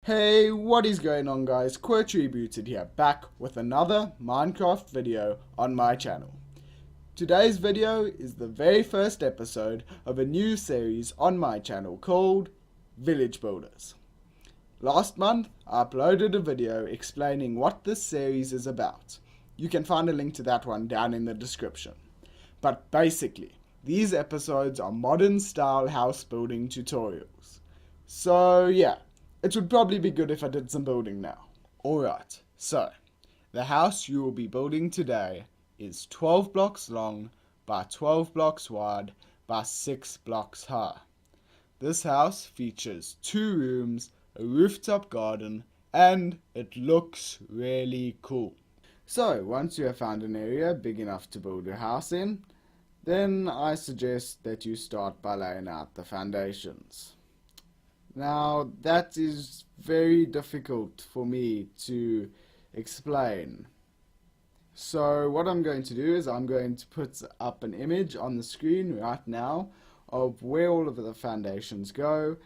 Hey, what is going on guys? CodeCrafted here, back with another Minecraft video on my channel. Today's video is the very first episode of a new series on my channel called Village Builders. Last month, I uploaded a video explaining what this series is about. You can find a link to that one down in the description. But basically, these episodes are modern style house building tutorials. So yeah. It would probably be good if I did some building now. Alright, so the house you will be building today is 12 blocks long by 12 blocks wide by 6 blocks high. This house features 2 rooms, a rooftop garden, and it looks really cool. So once you have found an area big enough to build your house in, then I suggest that you start by laying out the foundations. Now, that is very difficult for me to explain. So what I'm going to do is I'm going to put up an image on the screen right now of where all of the foundations go,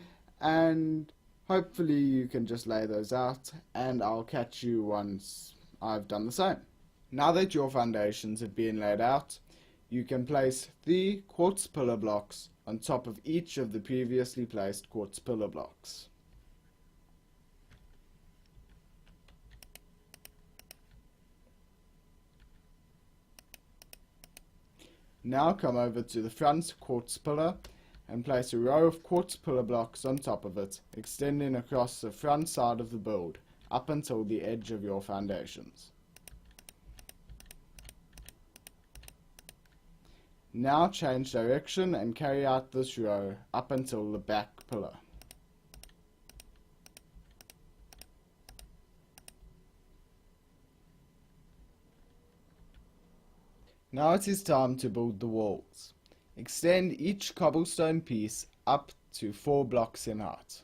and hopefully you can just lay those out and I'll catch you once I've done the same. Now that your foundations have been laid out, you can place 3 quartz pillar blocks on top of each of the previously placed quartz pillar blocks. Now come over to the front quartz pillar and place a row of quartz pillar blocks on top of it, extending across the front side of the build up until the edge of your foundations. Now change direction and carry out this row up until the back pillar. Now it is time to build the walls. Extend each cobblestone piece up to 4 blocks in height.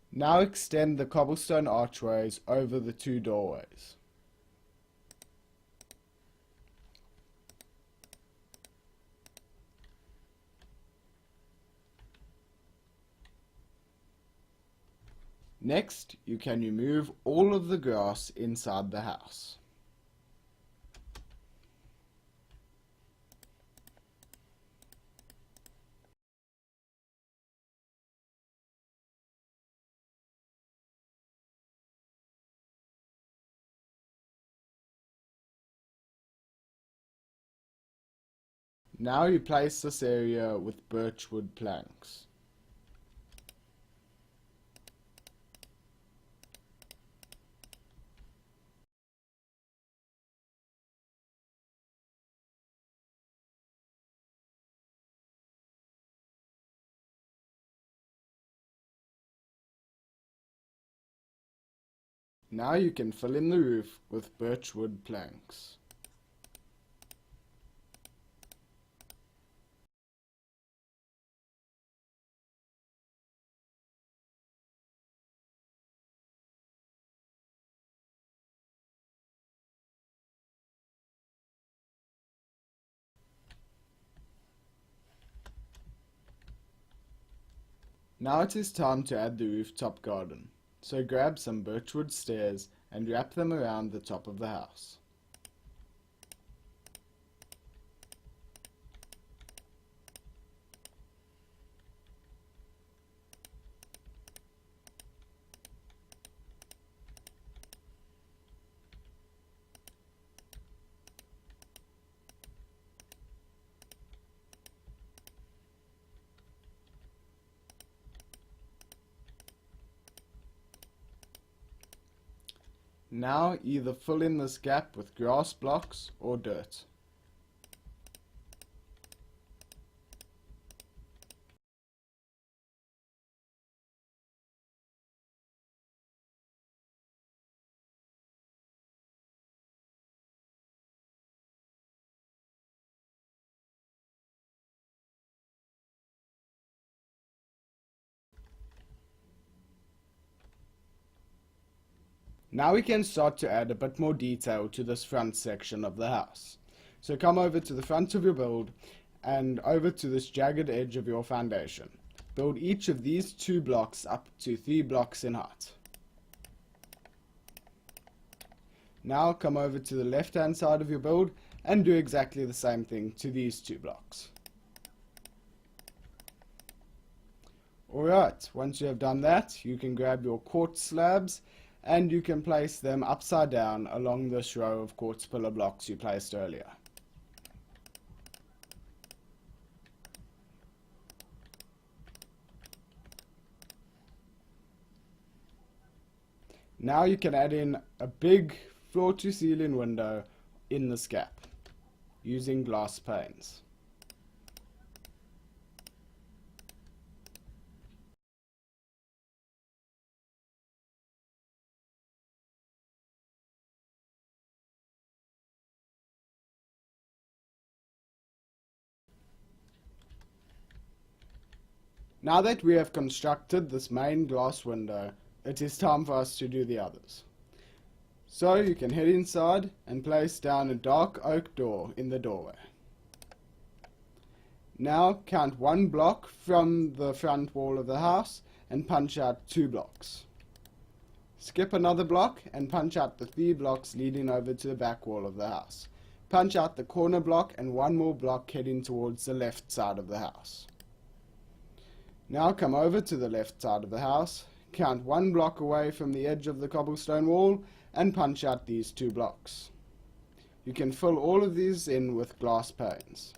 Now extend the cobblestone archways over the 2 doorways. Next, you can remove all of the grass inside the house. Now replace this area with birch wood planks. Now you can fill in the roof with birch wood planks. Now it is time to add the rooftop garden, so grab some birchwood stairs and wrap them around the top of the house. Now either fill in this gap with grass blocks or dirt. Now we can start to add a bit more detail to this front section of the house. So come over to the front of your build and over to this jagged edge of your foundation. Build each of these 2 blocks up to 3 blocks in height. Now come over to the left hand side of your build and do exactly the same thing to these 2 blocks. Alright, once you have done that, you can grab your quartz slabs and you can place them upside down along this row of quartz pillar blocks you placed earlier. Now you can add in a big floor to ceiling window in this gap using glass panes. Now that we have constructed this main glass window, it is time for us to do the others. So you can head inside and place down a dark oak door in the doorway. Now count 1 block from the front wall of the house and punch out 2 blocks. Skip another block and punch out the 3 blocks leading over to the back wall of the house. Punch out the corner block and 1 more block heading towards the left side of the house. Now come over to the left side of the house, count 1 block away from the edge of the cobblestone wall and punch out these 2 blocks. You can fill all of these in with glass panes.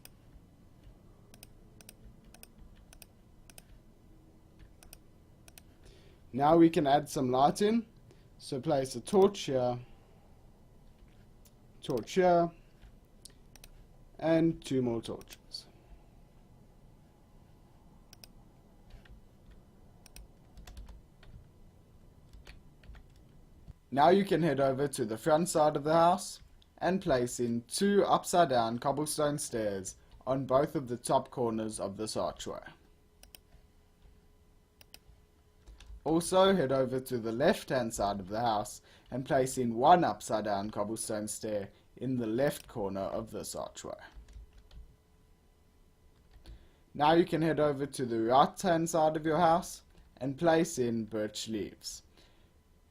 Now we can add some lighting, so place a torch here, and 2 more torches. Now you can head over to the front side of the house and place in 2 upside down cobblestone stairs on both of the top corners of this archway. Also head over to the left hand side of the house and place in 1 upside down cobblestone stair in the left corner of this archway. Now you can head over to the right hand side of your house and place in birch leaves.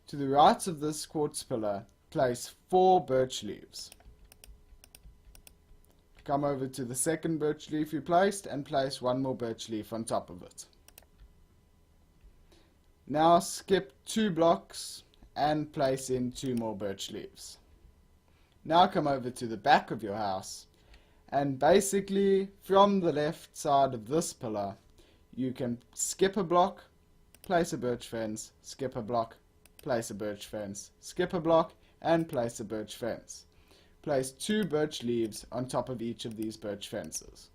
To the right of this quartz pillar, place 4 birch leaves. Come over to the second birch leaf you placed and place 1 more birch leaf on top of it. Now skip 2 blocks and place in 2 more birch leaves. Now come over to the back of your house and basically from the left side of this pillar you can skip a block, place a birch fence, skip a block, place a birch fence, skip a block, and place a birch fence. Place 2 birch leaves on top of each of these birch fences.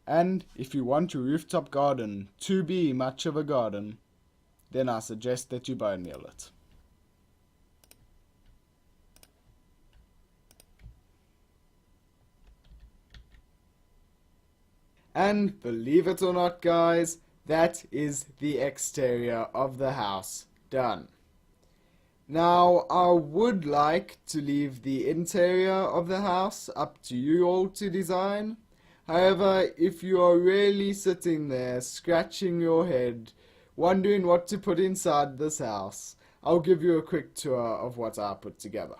And if you want your rooftop garden to be much of a garden, then I suggest that you bone meal it. And believe it or not, guys, that is the exterior of the house done. Now, I would like to leave the interior of the house up to you all to design. However, if you are really sitting there scratching your head, wondering what to put inside this house, I'll give you a quick tour of what I put together.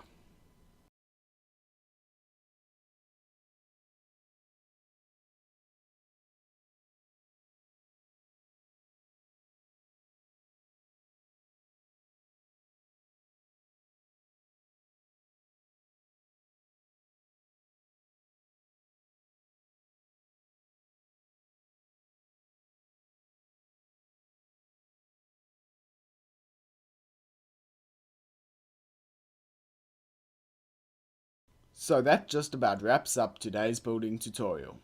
So that just about wraps up today's building tutorial.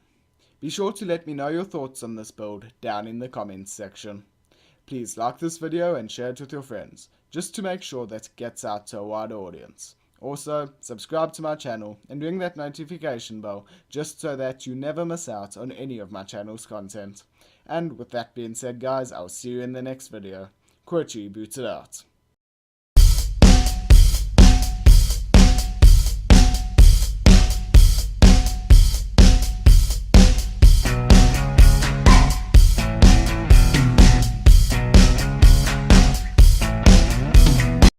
Be sure to let me know your thoughts on this build down in the comments section. Please like this video and share it with your friends, just to make sure that it gets out to a wider audience. Also, subscribe to my channel and ring that notification bell just so that you never miss out on any of my channel's content. And with that being said, guys, I'll see you in the next video. CodeCrafted out.